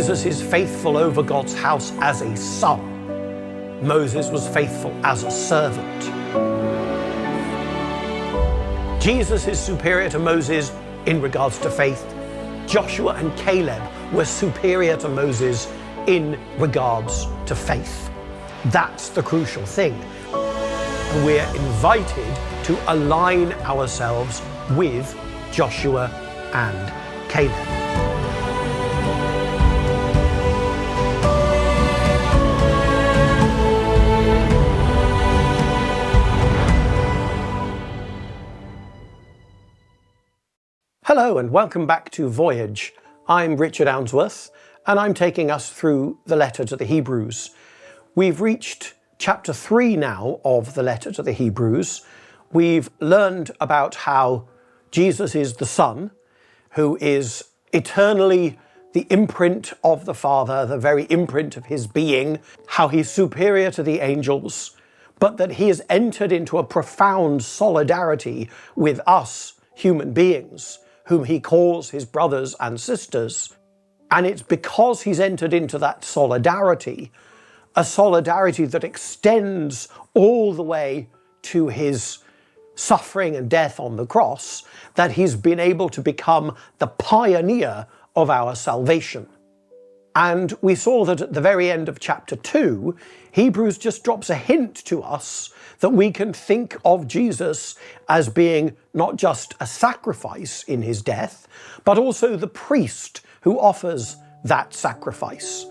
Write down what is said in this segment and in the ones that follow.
Jesus is faithful over God's house as a son. Moses was faithful as a servant. Jesus is superior to Moses in regards to faith. Joshua and Caleb were superior to Moses in regards to faith. That's the crucial thing. And we're invited to align ourselves with Joshua and Caleb. Hello and welcome back to Voyage. I'm Richard Ounsworth and I'm taking us through the letter to the Hebrews. We've reached chapter 3 now of the letter to the Hebrews. We've learned about how Jesus is the Son, who is eternally the imprint of the Father, the very imprint of his being, how he's superior to the angels, but that he has entered into a profound solidarity with us human beings, whom he calls his brothers and sisters. And it's because he's entered into that solidarity, a solidarity that extends all the way to his suffering and death on the cross, that he's been able to become the pioneer of our salvation. And we saw that at the very end of chapter 2, Hebrews just drops a hint to us that we can think of Jesus as being not just a sacrifice in his death, but also the priest who offers that sacrifice.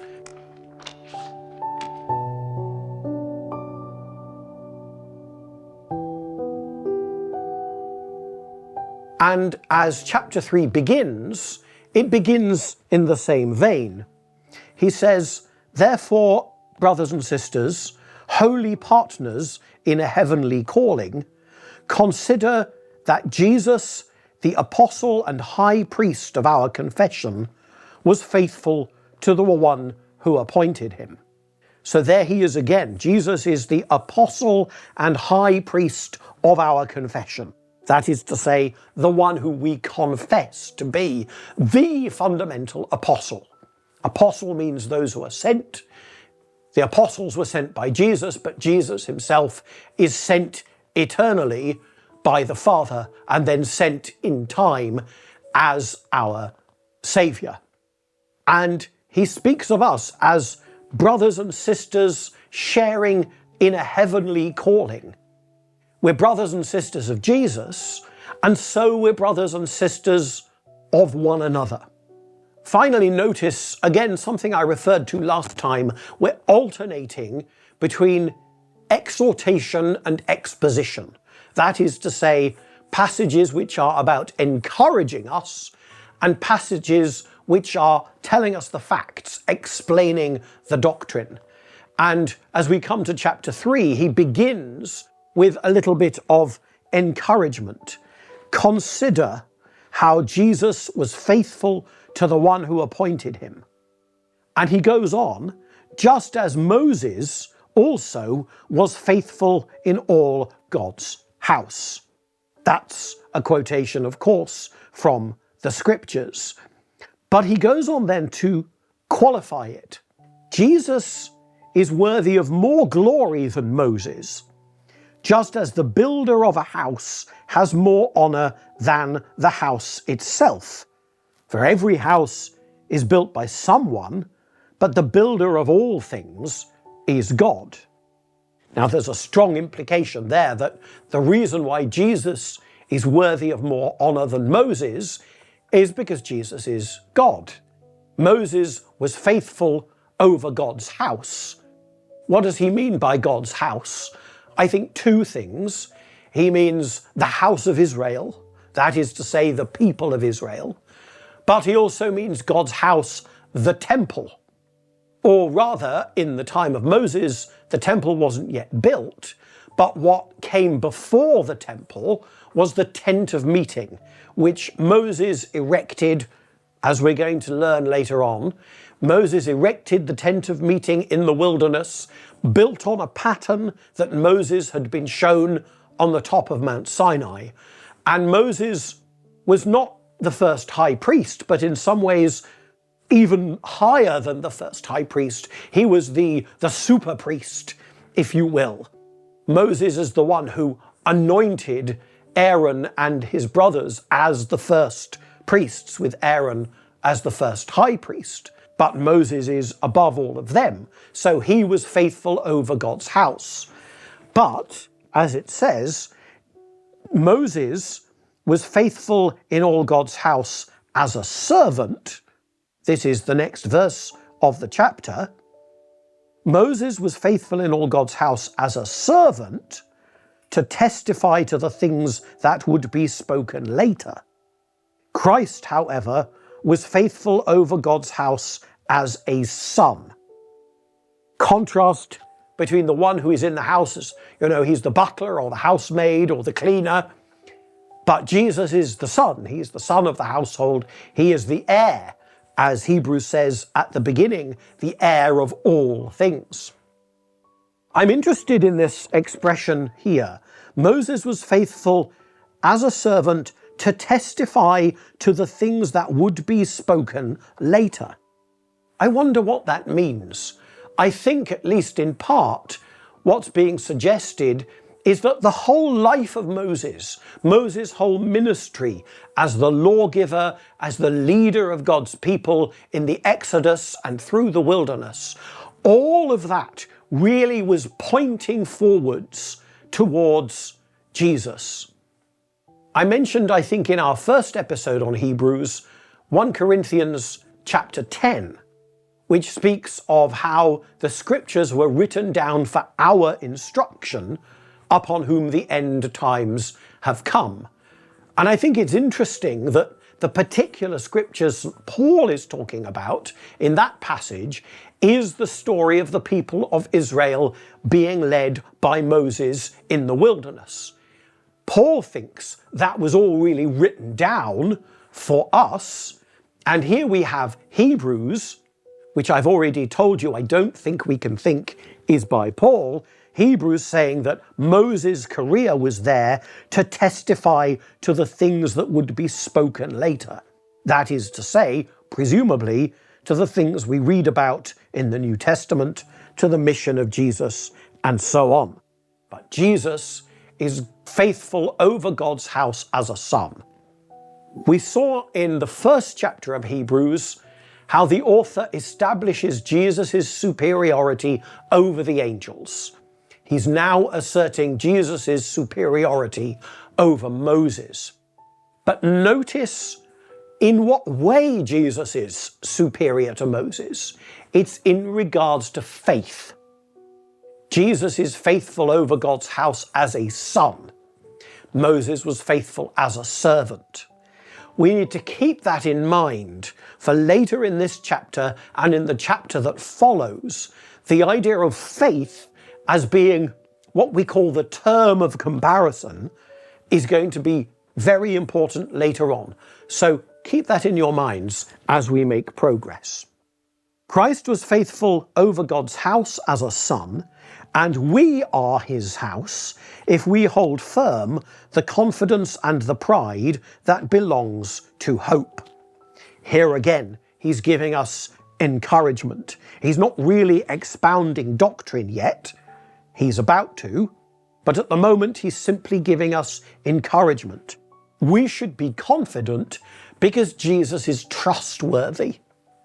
And as chapter 3 begins, it begins in the same vein. He says, "Therefore, brothers and sisters, holy partners in a heavenly calling, consider that Jesus, the apostle and high priest of our confession, was faithful to the one who appointed him." So there he is again. Jesus is the apostle and high priest of our confession. That is to say, the one who we confess to be the fundamental apostle. Apostle means those who are sent. The apostles were sent by Jesus, but Jesus himself is sent eternally by the Father and then sent in time as our Saviour. And he speaks of us as brothers and sisters sharing in a heavenly calling. We're brothers and sisters of Jesus, and so we're brothers and sisters of one another. Finally, notice, again, something I referred to last time. We're alternating between exhortation and exposition. That is to say, passages which are about encouraging us and passages which are telling us the facts, explaining the doctrine. And as we come to chapter 3, he begins with a little bit of encouragement. Consider how Jesus was faithful to the one who appointed him. And he goes on, just as Moses also was faithful in all God's house. That's a quotation, of course, from the scriptures. But he goes on then to qualify it. Jesus is worthy of more glory than Moses, just as the builder of a house has more honor than the house itself. For every house is built by someone, but the builder of all things is God. Now there's a strong implication there that the reason why Jesus is worthy of more honor than Moses is because Jesus is God. Moses was faithful over God's house. What does he mean by God's house? I think two things. He means the house of Israel, that is to say, the people of Israel. But he also means God's house, the temple. Or rather, in the time of Moses, the temple wasn't yet built, but what came before the temple was the tent of meeting, which Moses erected, as we're going to learn later on. Moses erected the tent of meeting in the wilderness, built on a pattern that Moses had been shown on the top of Mount Sinai. And Moses was not the first high priest, but in some ways even higher than the first high priest. He was the super priest, if you will. Moses is the one who anointed Aaron and his brothers as the first priests, with Aaron as the first high priest. But Moses is above all of them, so he was faithful over God's house. But, as it says, Moses was faithful in all God's house as a servant. This is the next verse of the chapter. Moses was faithful in all God's house as a servant to testify to the things that would be spoken later. Christ, however, was faithful over God's house as a son. Contrast between the one who is in the house as, he's the butler or the housemaid or the cleaner. But Jesus is the son. He's the son of the household. He is the heir, as Hebrews says at the beginning, the heir of all things. I'm interested in this expression here. Moses was faithful as a servant to testify to the things that would be spoken later. I wonder what that means. I think, at least in part, what's being suggested is that the whole life of Moses' whole ministry as the lawgiver, as the leader of God's people in the Exodus and through the wilderness, all of that really was pointing forwards towards Jesus. I mentioned, I think, in our first episode on Hebrews, 1 Corinthians chapter 10, which speaks of how the scriptures were written down for our instruction, upon whom the end times have come. And I think it's interesting that the particular scriptures Paul is talking about in that passage is the story of the people of Israel being led by Moses in the wilderness. Paul thinks that was all really written down for us. And here we have Hebrews, which I've already told you I don't think we can think is by Paul. Hebrews saying that Moses' career was there to testify to the things that would be spoken later. That is to say, presumably, to the things we read about in the New Testament, to the mission of Jesus, and so on. But Jesus is faithful over God's house as a son. We saw in the first chapter of Hebrews how the author establishes Jesus' superiority over the angels. He's now asserting Jesus' superiority over Moses. But notice in what way Jesus is superior to Moses. It's in regards to faith. Jesus is faithful over God's house as a son. Moses was faithful as a servant. We need to keep that in mind for later in this chapter and in the chapter that follows, the idea of faith as being what we call the term of comparison is going to be very important later on. So keep that in your minds as we make progress. Christ was faithful over God's house as a son, and we are his house if we hold firm the confidence and the pride that belongs to hope. Here again, he's giving us encouragement. He's not really expounding doctrine yet. He's about to, but at the moment he's simply giving us encouragement. We should be confident because Jesus is trustworthy.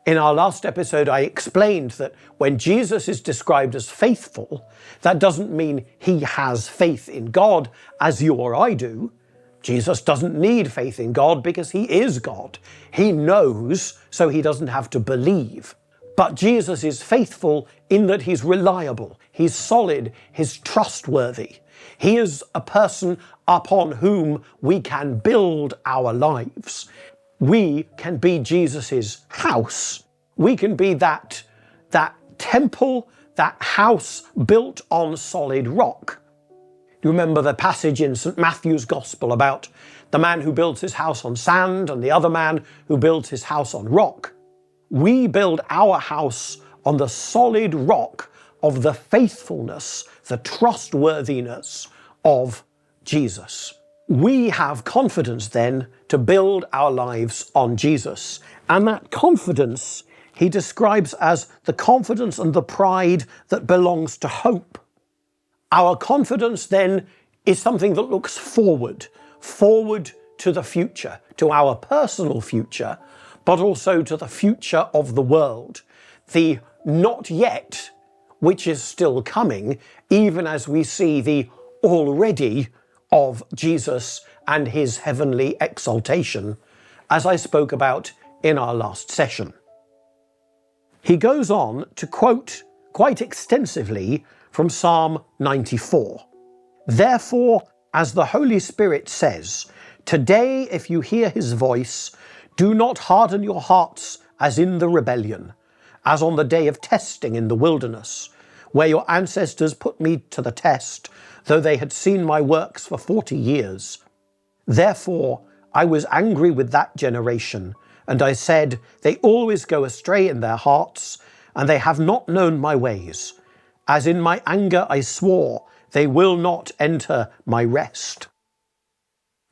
In our last episode, I explained that when Jesus is described as faithful, that doesn't mean he has faith in God as you or I do. Jesus doesn't need faith in God because he is God. He knows, so he doesn't have to believe. But Jesus is faithful in that he's reliable, he's solid, he's trustworthy. He is a person upon whom we can build our lives. We can be Jesus's house. We can be that temple, that house built on solid rock. You remember the passage in St. Matthew's Gospel about the man who builds his house on sand and the other man who builds his house on rock. We build our house on the solid rock of the faithfulness, the trustworthiness of Jesus. We have confidence then to build our lives on Jesus. And that confidence he describes as the confidence and the pride that belongs to hope. Our confidence then is something that looks forward to the future, to our personal future, but also to the future of the world. The not yet, which is still coming, even as we see the already of Jesus and his heavenly exaltation, as I spoke about in our last session. He goes on to quote quite extensively from Psalm 94. Therefore, as the Holy Spirit says, today if you hear his voice, do not harden your hearts as in the rebellion, as on the day of testing in the wilderness, where your ancestors put me to the test, though they had seen my works for 40 years. Therefore, I was angry with that generation, and I said, they always go astray in their hearts, and they have not known my ways. As in my anger I swore, they will not enter my rest.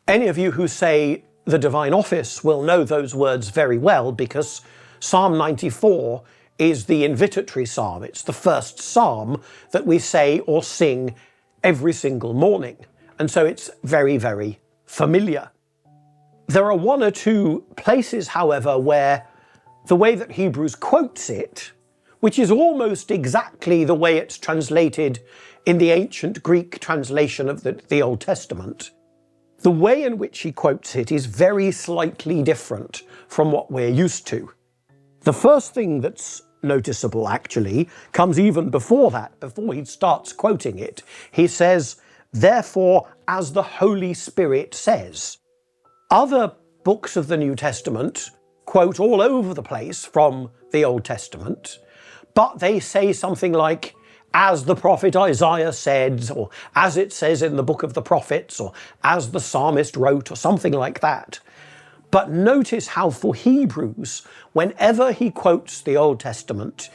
Any of you who say the divine office will know those words very well, because Psalm 94 is the invitatory psalm. It's the first psalm that we say or sing every single morning. And so it's very, very familiar. There are one or two places, however, where the way that Hebrews quotes it, which is almost exactly the way it's translated in the ancient Greek translation of the Old Testament, the way in which he quotes it is very slightly different from what we're used to. The first thing that's noticeable, actually, comes even before that, before he starts quoting it. He says, therefore, as the Holy Spirit says. Other books of the New Testament quote all over the place from the Old Testament, but they say something like, as the prophet Isaiah said, or as it says in the book of the prophets, or as the psalmist wrote, or something like that. But notice how for Hebrews, whenever he quotes the Old Testament,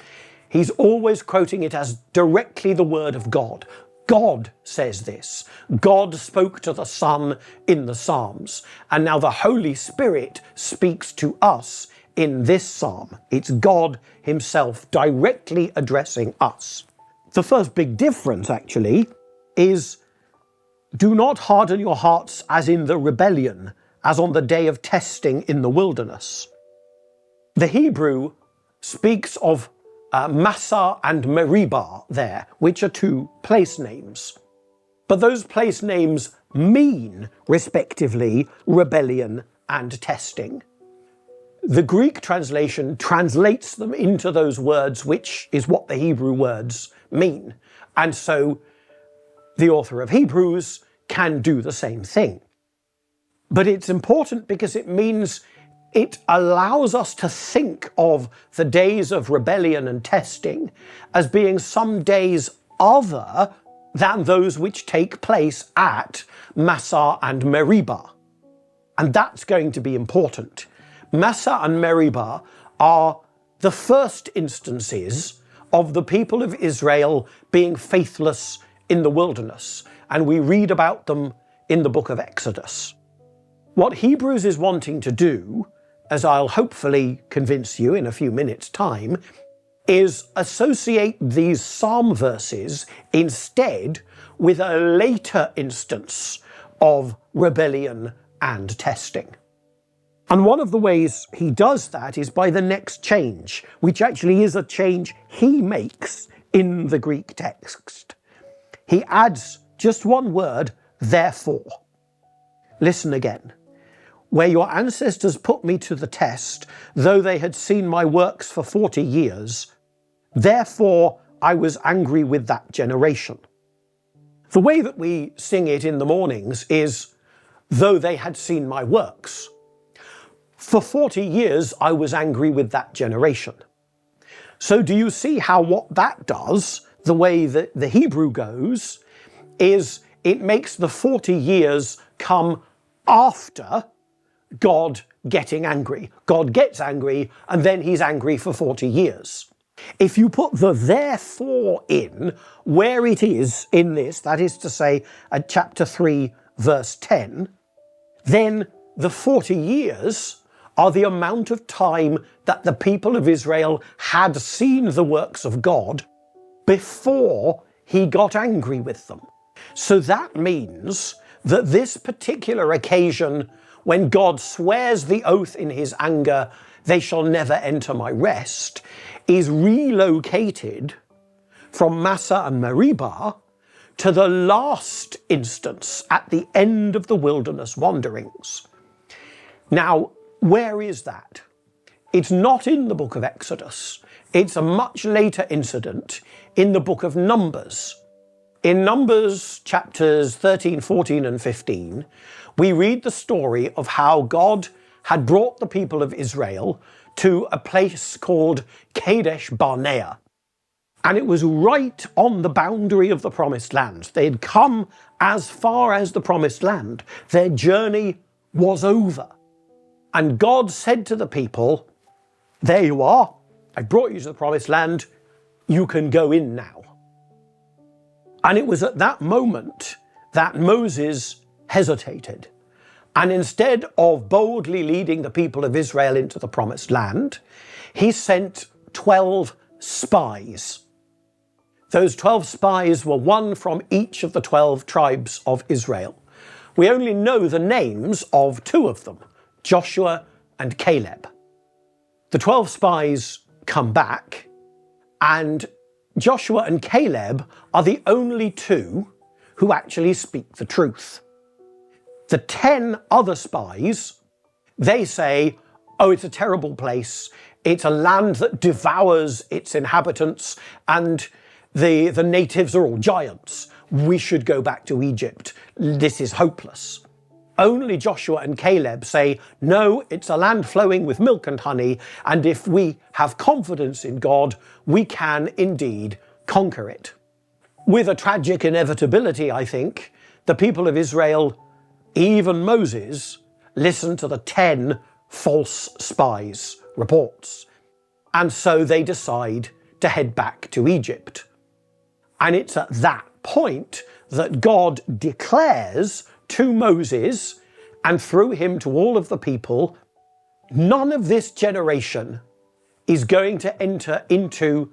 he's always quoting it as directly the word of God. God says this. God spoke to the Son in the Psalms, and now the Holy Spirit speaks to us in this psalm. It's God himself directly addressing us. The first big difference, actually, is do not harden your hearts as in the rebellion, as on the day of testing in the wilderness. The Hebrew speaks of Massah and Meribah there, which are two place names. But those place names mean, respectively, rebellion and testing. The Greek translation translates them into those words, which is what the Hebrew words mean. And so the author of Hebrews can do the same thing. But it's important because it means it allows us to think of the days of rebellion and testing as being some days other than those which take place at Massah and Meribah. And that's going to be important. Massah and Meribah are the first instances of the people of Israel being faithless in the wilderness, and we read about them in the book of Exodus. What Hebrews is wanting to do, as I'll hopefully convince you in a few minutes' time, is associate these psalm verses instead with a later instance of rebellion and testing. And one of the ways he does that is by the next change, which actually is a change he makes in the Greek text. He adds just one word, therefore. Listen again. Where your ancestors put me to the test, though they had seen my works for 40 years, therefore I was angry with that generation. The way that we sing it in the mornings is, though they had seen my works. For 40 years, I was angry with that generation. So do you see how what that does, the way that the Hebrew goes, is it makes the 40 years come after God getting angry. God gets angry, and then he's angry for 40 years. If you put the therefore in where it is in this, that is to say at chapter 3, verse 10, then the 40 years are the amount of time that the people of Israel had seen the works of God before he got angry with them. So that means that this particular occasion, when God swears the oath in his anger, they shall never enter my rest, is relocated from Massa and Meribah to the last instance at the end of the wilderness wanderings. Now, where is that? It's not in the book of Exodus. It's a much later incident in the book of Numbers. In Numbers chapters 13, 14, and 15, we read the story of how God had brought the people of Israel to a place called Kadesh Barnea. And it was right on the boundary of the promised land. They had come as far as the promised land. Their journey was over. And God said to the people, there you are. I brought you to the promised land. You can go in now. And it was at that moment that Moses hesitated. And instead of boldly leading the people of Israel into the promised land, he sent 12 spies. Those 12 spies were one from each of the 12 tribes of Israel. We only know the names of two of them, Joshua and Caleb. The 12 spies come back, and Joshua and Caleb are the only two who actually speak the truth. The 10 other spies, they say, oh, it's a terrible place. It's a land that devours its inhabitants, and the natives are all giants. We should go back to Egypt. This is hopeless. Only Joshua and Caleb say, no, it's a land flowing with milk and honey, and if we have confidence in God, we can indeed conquer it. With a tragic inevitability, I think, the people of Israel, even Moses, listened to the 10 false spies' reports. And so they decide to head back to Egypt. And it's at that point that God declares to Moses, and through him to all of the people, none of this generation is going to enter into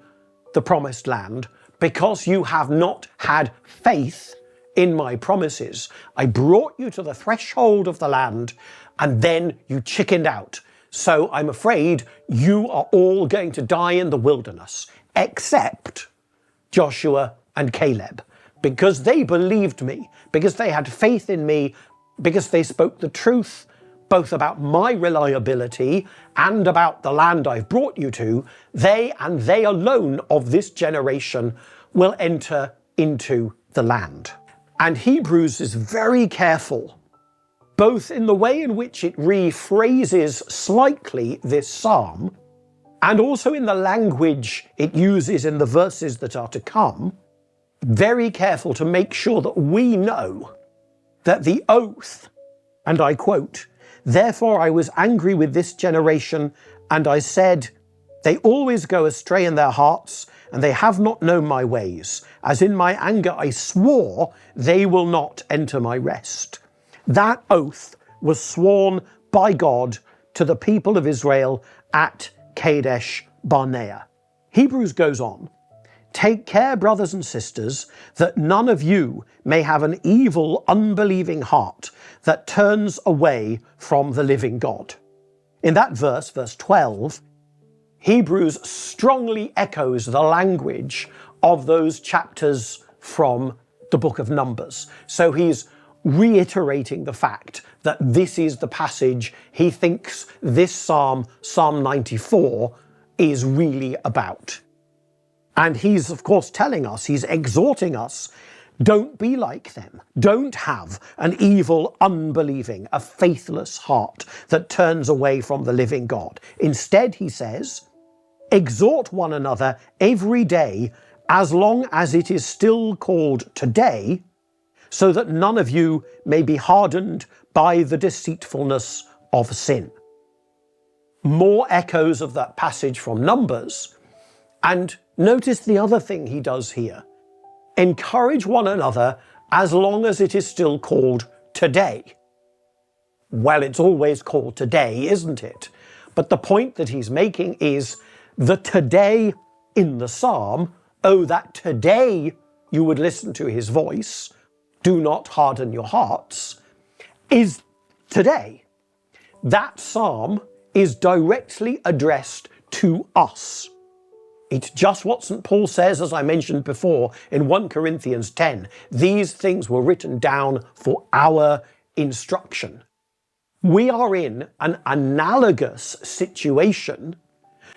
the promised land because you have not had faith in my promises. I brought you to the threshold of the land and then you chickened out. So I'm afraid you are all going to die in the wilderness, except Joshua and Caleb, because they believed me, because they had faith in me, because they spoke the truth, both about my reliability and about the land I've brought you to. They and they alone of this generation will enter into the land. And Hebrews is very careful, both in the way in which it rephrases slightly this psalm, and also in the language it uses in the verses that are to come, very careful to make sure that we know that the oath, and I quote, "Therefore I was angry with this generation, and I said, they always go astray in their hearts, and they have not known my ways. As in my anger I swore, they will not enter my rest." That oath was sworn by God to the people of Israel at Kadesh Barnea. Hebrews goes on, "Take care, brothers and sisters, that none of you may have an evil, unbelieving heart that turns away from the living God." In that verse, verse 12, Hebrews strongly echoes the language of those chapters from the book of Numbers. So he's reiterating the fact that this is the passage he thinks this psalm, Psalm 94, is really about. And he's, of course, telling us, he's exhorting us, don't be like them. Don't have an evil, unbelieving, a faithless heart that turns away from the living God. Instead, he says, exhort one another every day, as long as it is still called today, so that none of you may be hardened by the deceitfulness of sin. More echoes of that passage from Numbers. And notice the other thing he does here. Encourage one another as long as it is still called today. Well, it's always called today, isn't it? But the point that he's making is the today in the psalm, oh, that today you would listen to his voice, do not harden your hearts, is today. That psalm is directly addressed to us. It's just what St. Paul says, as I mentioned before, in 1 Corinthians 10. These things were written down for our instruction. We are in an analogous situation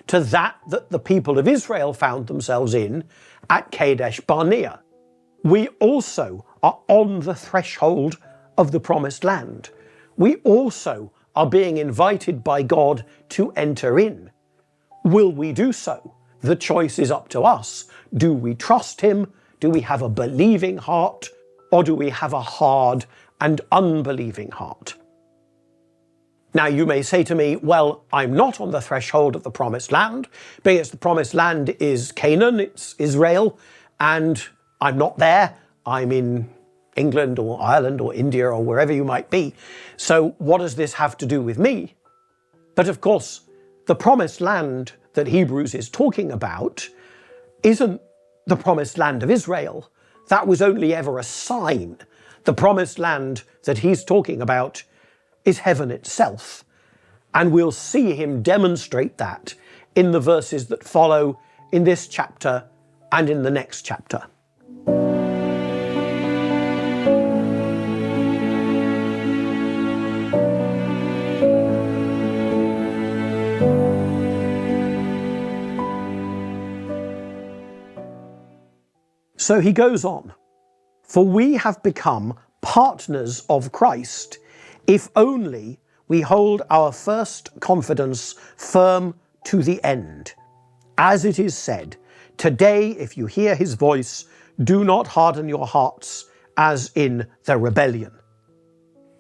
to that the people of Israel found themselves in at Kadesh Barnea. We also are on the threshold of the promised land. We also are being invited by God to enter in. Will we do so? The choice is up to us. Do we trust him? Do we have a believing heart? Or do we have a hard and unbelieving heart? Now you may say to me, well, I'm not on the threshold of the promised land because the promised land is Canaan, it's Israel, and I'm not there. I'm in England or Ireland or India or wherever you might be. So what does this have to do with me? But of course, the promised land that Hebrews is talking about isn't the promised land of Israel. That was only ever a sign. The promised land that he's talking about is heaven itself. And we'll see him demonstrate that in the verses that follow in this chapter and in the next chapter. So he goes on, for we have become partners of Christ, if only we hold our first confidence firm to the end. As it is said, today if you hear his voice, do not harden your hearts as in the rebellion.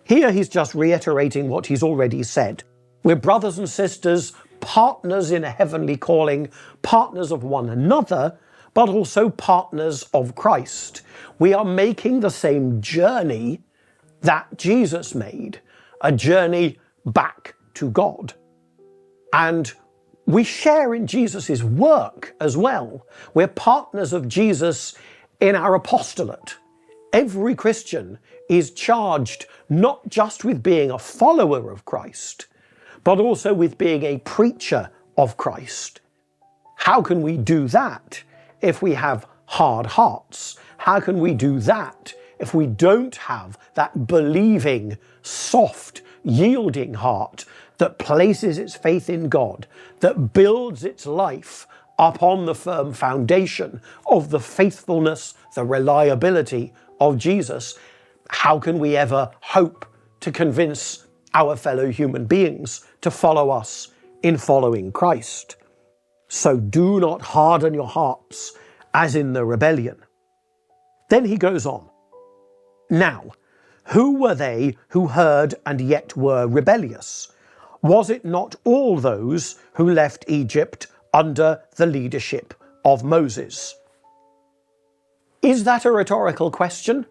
Here he's just reiterating what he's already said. We're brothers and sisters, partners in a heavenly calling, partners of one another, but also partners of Christ. We are making the same journey that Jesus made, a journey back to God. And we share in Jesus's work as well. We're partners of Jesus in our apostolate. Every Christian is charged not just with being a follower of Christ, but also with being a preacher of Christ. How can we do that if we have hard hearts? How can we do that if we don't have that believing, soft, yielding heart that places its faith in God, that builds its life upon the firm foundation of the faithfulness, the reliability of Jesus? How can we ever hope to convince our fellow human beings to follow us in following Christ? So do not harden your hearts as in the rebellion. Then he goes on. Now, who were they who heard and yet were rebellious? Was it not all those who left Egypt under the leadership of Moses? Is that a rhetorical question?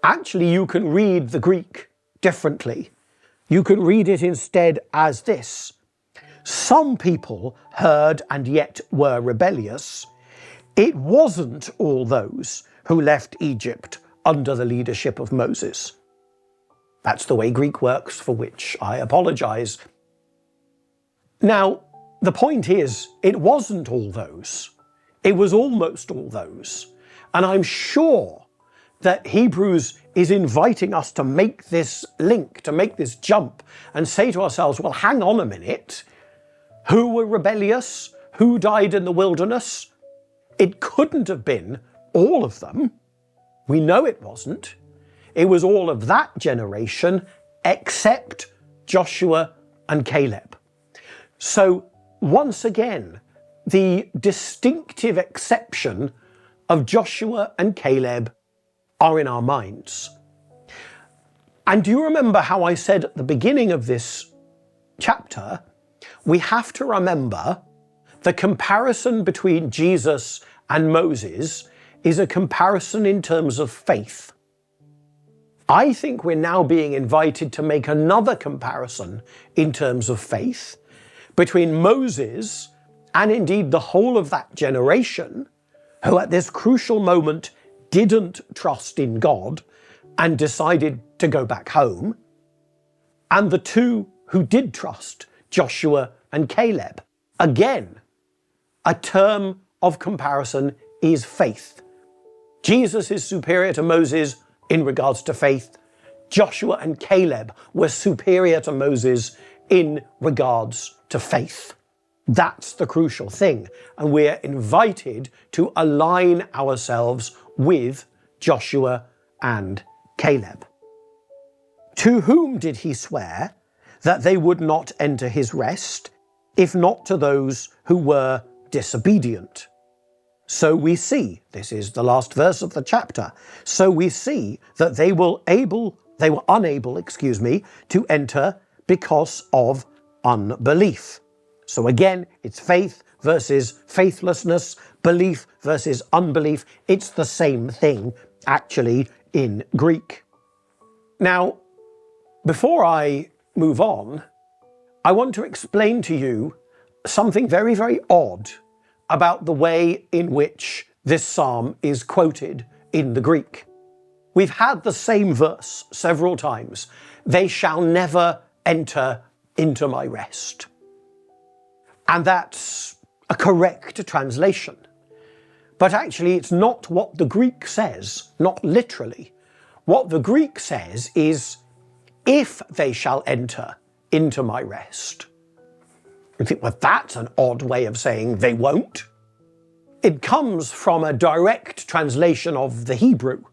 Actually, you can read the Greek differently. You can read it instead as this. Some people heard and yet were rebellious. It wasn't all those who left Egypt under the leadership of Moses. That's the way Greek works, for which I apologize. Now, the point is, it wasn't all those. It was almost all those. And I'm sure that Hebrews is inviting us to make this link, to make this jump, and say to ourselves, well, hang on a minute. Who were rebellious? Who died in the wilderness? It couldn't have been all of them. We know it wasn't. It was all of that generation except Joshua and Caleb. So once again, the distinctive exception of Joshua and Caleb are in our minds. And do you remember how I said at the beginning of this chapter, we have to remember the comparison between Jesus and Moses is a comparison in terms of faith. I think we're now being invited to make another comparison in terms of faith between Moses and indeed the whole of that generation who at this crucial moment didn't trust in God and decided to go back home, and the two who did trust, Joshua and Caleb. Again, a term of comparison is faith. Jesus is superior to Moses in regards to faith. Joshua and Caleb were superior to Moses in regards to faith. That's the crucial thing, and we're invited to align ourselves with Joshua and Caleb. To whom did he swear that they would not enter his rest, if not to those who were disobedient? So we see, this is the last verse of the chapter, so we see that they were unable, to enter because of unbelief. So again, it's faith versus faithlessness, belief versus unbelief. It's the same thing, actually, in Greek. Now, before I move on, I want to explain to you something very, very odd about the way in which this psalm is quoted in the Greek. We've had the same verse several times. They shall never enter into my rest. And that's a correct translation. But actually, it's not what the Greek says, not literally. What the Greek says is, if they shall enter into my rest. You think, well, that's an odd way of saying they won't. It comes from a direct translation of the Hebrew.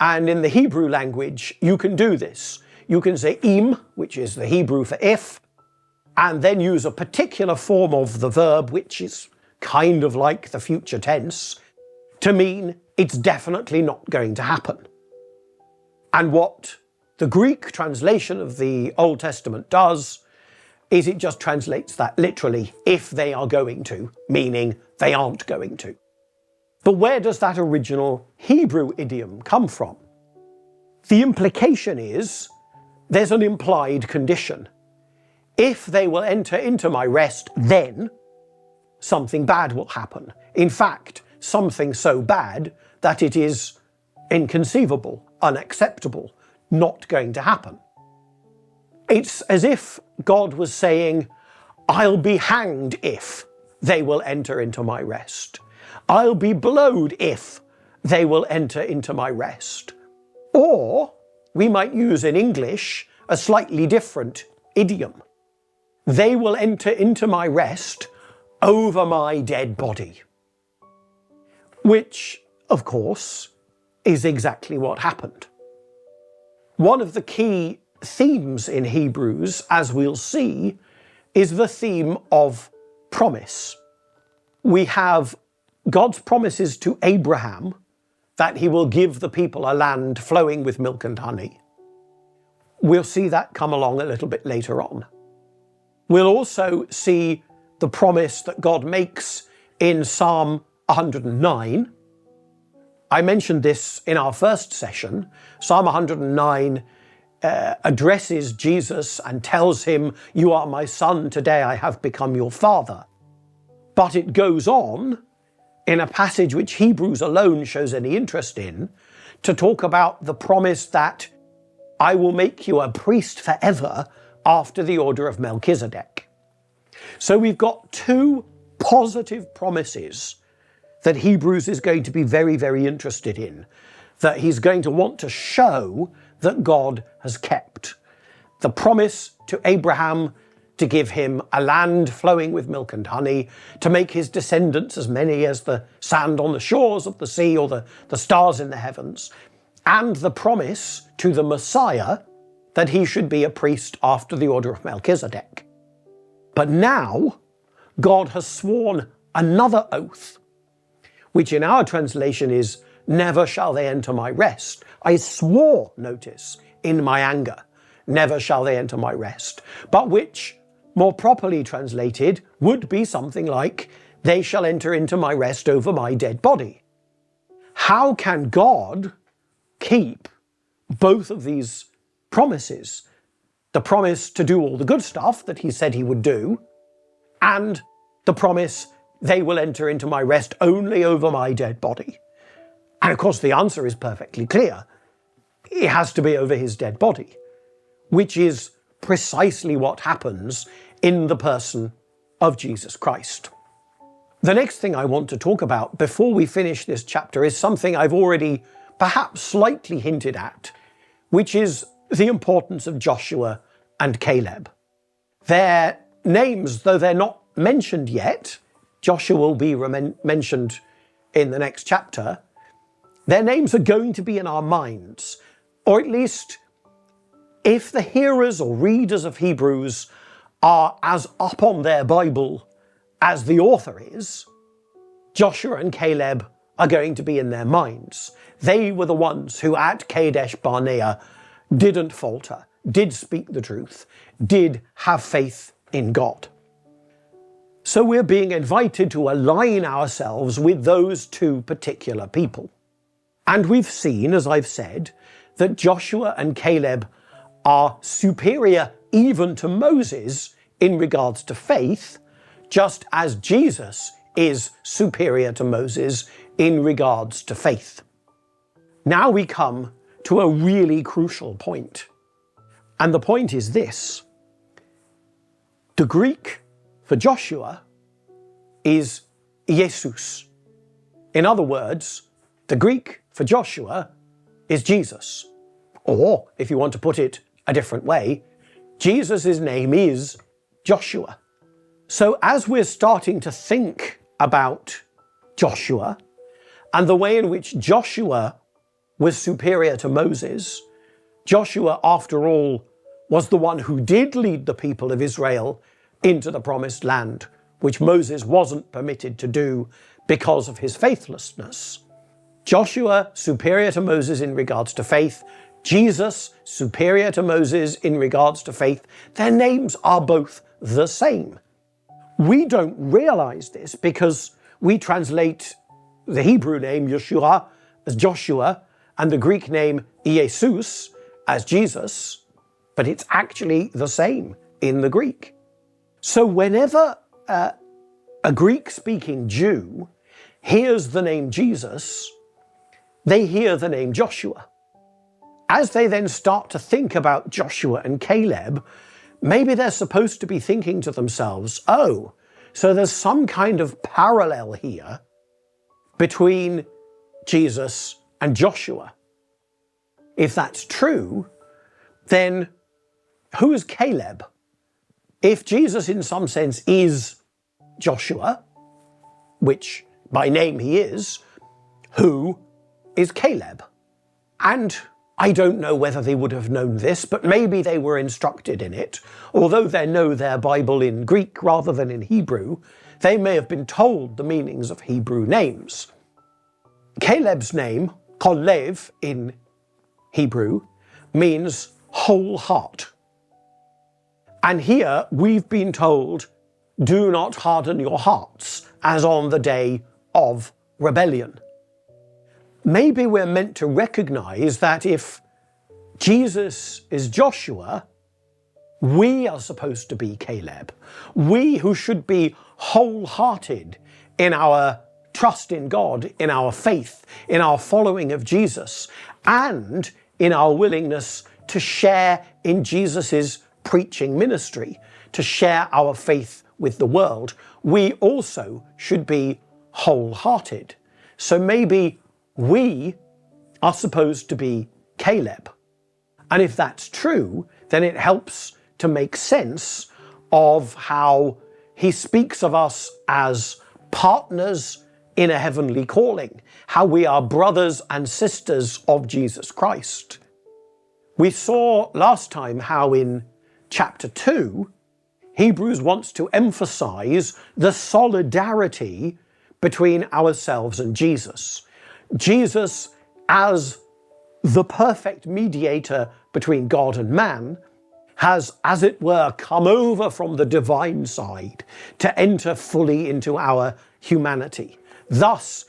And in the Hebrew language, you can do this. You can say im, which is the Hebrew for if, and then use a particular form of the verb, which is kind of like the future tense, to mean it's definitely not going to happen. And what the Greek translation of the Old Testament does is it just translates that literally, if they are going to, meaning they aren't going to. But where does that original Hebrew idiom come from? The implication is there's an implied condition. If they will enter into my rest, then something bad will happen. In fact, something so bad that it is inconceivable, unacceptable, not going to happen. It's as if God was saying, I'll be hanged if they will enter into my rest. I'll be blowed if they will enter into my rest. Or we might use in English a slightly different idiom. They will enter into my rest over my dead body. Which, of course, is exactly what happened. One of the key themes in Hebrews, as we'll see, is the theme of promise. We have God's promises to Abraham that he will give the people a land flowing with milk and honey. We'll see that come along a little bit later on. We'll also see the promise that God makes in Psalm 109. I mentioned this in our first session. Psalm 109 addresses Jesus and tells him, "You are my son, today I have become your father." But it goes on, in a passage which Hebrews alone shows any interest in, to talk about the promise that I will make you a priest forever after the order of Melchizedek. So we've got two positive promises that Hebrews is going to be very, very interested in, that he's going to want to show that God has kept. The promise to Abraham to give him a land flowing with milk and honey, to make his descendants as many as the sand on the shores of the sea or the stars in the heavens, and the promise to the Messiah that he should be a priest after the order of Melchizedek. But now, God has sworn another oath, which in our translation is, never shall they enter my rest. I swore, notice, in my anger, never shall they enter my rest. But which, more properly translated, would be something like, they shall enter into my rest over my dead body. How can God keep both of these promises. The promise to do all the good stuff that he said he would do, and the promise they will enter into my rest only over my dead body. And of course the answer is perfectly clear. It has to be over his dead body, which is precisely what happens in the person of Jesus Christ. The next thing I want to talk about before we finish this chapter is something I've already perhaps slightly hinted at, which is the importance of Joshua and Caleb. Their names, though they're not mentioned yet, Joshua will be mentioned in the next chapter, their names are going to be in our minds, or at least if the hearers or readers of Hebrews are as up on their Bible as the author is, Joshua and Caleb are going to be in their minds. They were the ones who at Kadesh Barnea didn't falter, did speak the truth, did have faith in God. So we're being invited to align ourselves with those two particular people. And we've seen, as I've said, that Joshua and Caleb are superior even to Moses in regards to faith, just as Jesus is superior to Moses in regards to faith. Now we come to a really crucial point. And the point is this. The Greek for Joshua is Jesus. In other words, the Greek for Joshua is Jesus. Or, if you want to put it a different way, Jesus' name is Joshua. So as we're starting to think about Joshua and the way in which Joshua was superior to Moses, Joshua, after all, was the one who did lead the people of Israel into the promised land, which Moses wasn't permitted to do because of his faithlessness. Joshua, superior to Moses in regards to faith. Jesus, superior to Moses in regards to faith. Their names are both the same. We don't realize this because we translate the Hebrew name Yeshua as Joshua and the Greek name Jesus as Jesus, but it's actually the same in the Greek. So whenever a Greek-speaking Jew hears the name Jesus, they hear the name Joshua. As they then start to think about Joshua and Caleb, maybe they're supposed to be thinking to themselves, oh, so there's some kind of parallel here between Jesus and Joshua. If that's true, then who is Caleb? If Jesus in some sense is Joshua, which by name he is, who is Caleb? And I don't know whether they would have known this, but maybe they were instructed in it. Although they know their Bible in Greek rather than in Hebrew, they may have been told the meanings of Hebrew names. Caleb's name, Kolev in Hebrew, means whole heart. And here we've been told, do not harden your hearts, as on the day of rebellion. Maybe we're meant to recognize that if Jesus is Joshua, we are supposed to be Caleb. We who should be wholehearted in our trust in God, in our faith, in our following of Jesus, and in our willingness to share in Jesus's preaching ministry, to share our faith with the world, we also should be wholehearted. So maybe we are supposed to be Caleb. And if that's true, then it helps to make sense of how he speaks of us as partners in a heavenly calling, how we are brothers and sisters of Jesus Christ. We saw last time how in chapter 2, Hebrews wants to emphasize the solidarity between ourselves and Jesus. Jesus, as the perfect mediator between God and man, has, as it were, come over from the divine side to enter fully into our humanity. Thus,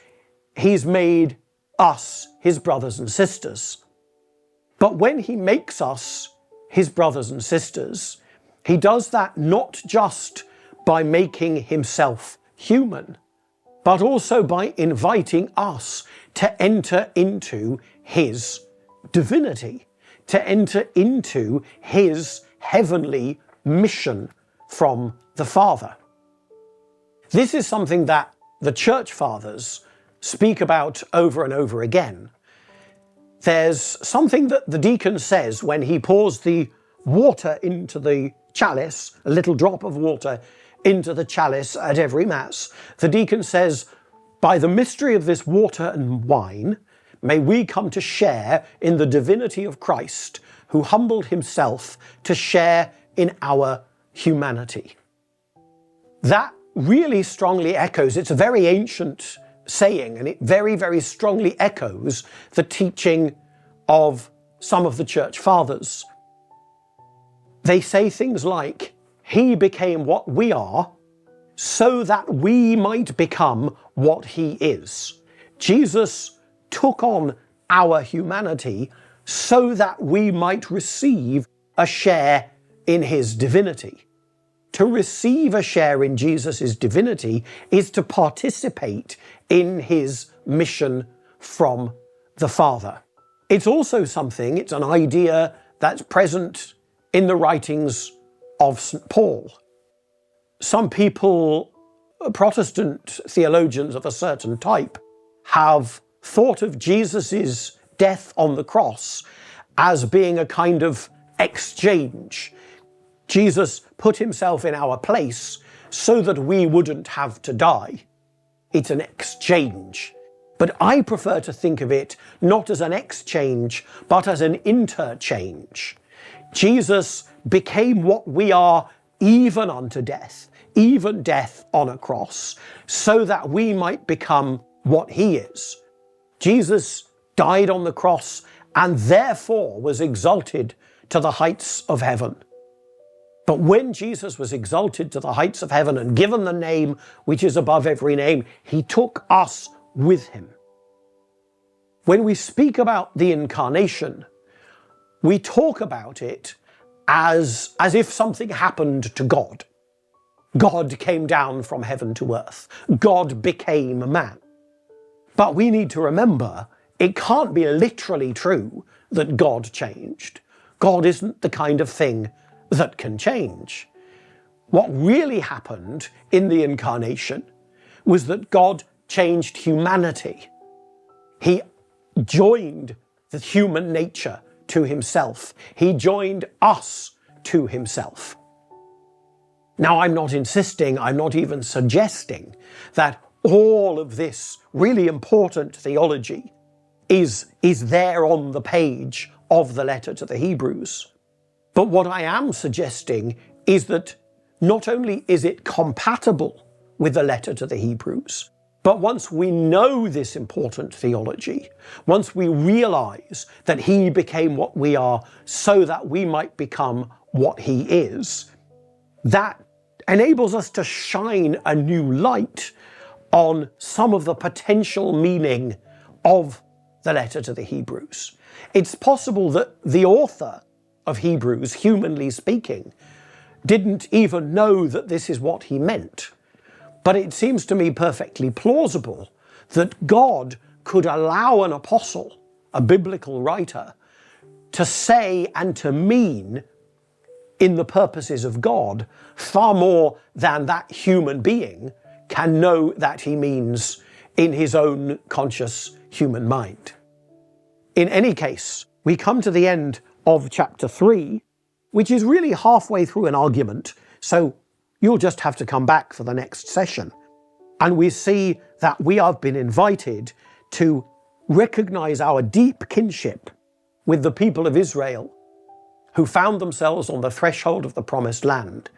he's made us his brothers and sisters. But when he makes us his brothers and sisters, he does that not just by making himself human, but also by inviting us to enter into his divinity, to enter into his heavenly mission from the Father. This is something that the church fathers speak about over and over again. There's something that the deacon says when he pours the water into the chalice, a little drop of water into the chalice at every Mass. The deacon says, by the mystery of this water and wine, may we come to share in the divinity of Christ, who humbled himself to share in our humanity. That really strongly echoes, it's a very ancient saying, and it very, very strongly echoes the teaching of some of the church fathers. They say things like, he became what we are so that we might become what he is. Jesus took on our humanity so that we might receive a share in his divinity. To receive a share in Jesus' divinity is to participate in his mission from the Father. It's also something, it's an idea that's present in the writings of St. Paul. Some people, Protestant theologians of a certain type, have thought of Jesus' death on the cross as being a kind of exchange. Jesus put himself in our place so that we wouldn't have to die. It's an exchange. But I prefer to think of it not as an exchange, but as an interchange. Jesus became what we are even unto death, even death on a cross, so that we might become what he is. Jesus died on the cross and therefore was exalted to the heights of heaven. But when Jesus was exalted to the heights of heaven and given the name which is above every name, he took us with him. When we speak about the incarnation, we talk about it as if something happened to God. God came down from heaven to earth. God became a man. But we need to remember, it can't be literally true that God changed. God isn't the kind of thing that can change. What really happened in the incarnation was that God changed humanity. He joined the human nature to himself. He joined us to himself. Now, I'm not insisting, I'm not even suggesting that all of this really important theology is there on the page of the letter to the Hebrews. But what I am suggesting is that not only is it compatible with the letter to the Hebrews, but once we know this important theology, once we realize that he became what we are so that we might become what he is, that enables us to shine a new light on some of the potential meaning of the letter to the Hebrews. It's possible that the author of Hebrews, humanly speaking, didn't even know that this is what he meant. But it seems to me perfectly plausible that God could allow an apostle, a biblical writer, to say and to mean in the purposes of God far more than that human being can know that he means in his own conscious human mind. In any case, we come to the end of chapter 3, which is really halfway through an argument, so you'll just have to come back for the next session. And we see that we have been invited to recognize our deep kinship with the people of Israel who found themselves on the threshold of the promised land.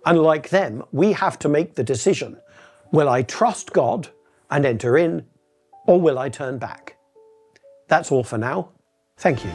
And like them, we have to make the decision, will I trust God and enter in, or will I turn back? That's all for now. Thank you.